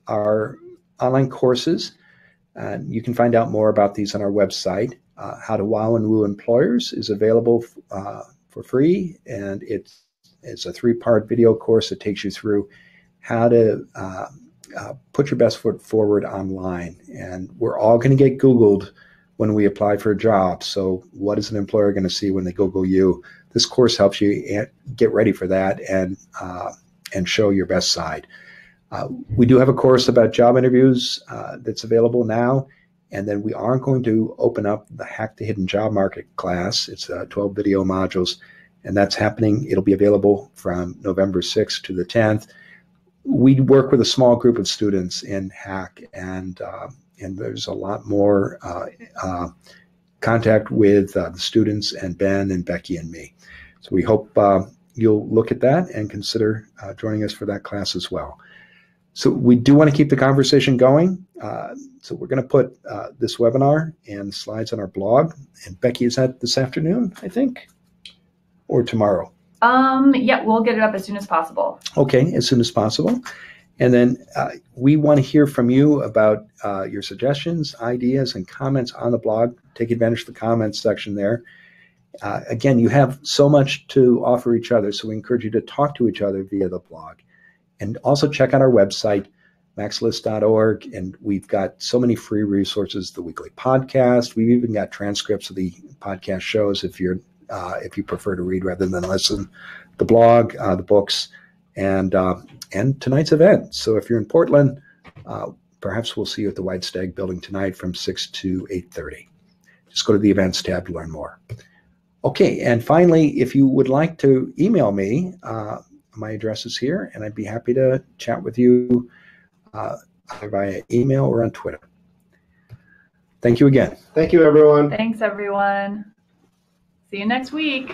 our online courses, and you can find out more about these on our website. How to Wow and Woo Employers is available for free, and it's a 3-part video course that takes you through how to put your best foot forward online. And we're all going to get Googled when we apply for a job. So what is an employer going to see when they Google you? This course helps you get ready for that and show your best side. We do have a course about job interviews that's available now. And then we are going to open up the Hack the Hidden Job Market class. It's 12 video modules, and that's happening. It'll be available from November 6th to the 10th. We work with a small group of students in Hack, and there's a lot more contact with the students and Ben and Becky and me. So we hope you'll look at that and consider joining us for that class as well. So we do want to keep the conversation going. So we're going to put this webinar and slides on our blog. And Becky, is that this afternoon, I think, or tomorrow? Yeah, we'll get it up as soon as possible. Okay, as soon as possible. And then we want to hear from you about your suggestions, ideas, and comments on the blog. Take advantage of the comments section there. Again, you have so much to offer each other, so we encourage you to talk to each other via the blog. And also check out our website, maxlist.org, and we've got so many free resources, the weekly podcast. We've even got transcripts of the podcast shows if you prefer to read rather than listen, the blog, the books, and tonight's event. So if you're in Portland, perhaps we'll see you at the White Stag building tonight from 6 to 8:30. Just go to the events tab to learn more. Okay, and finally, if you would like to email me, my address is here, and I'd be happy to chat with you either via email or on Twitter. Thank you again. Thank you, everyone. Thanks, everyone. See you next week.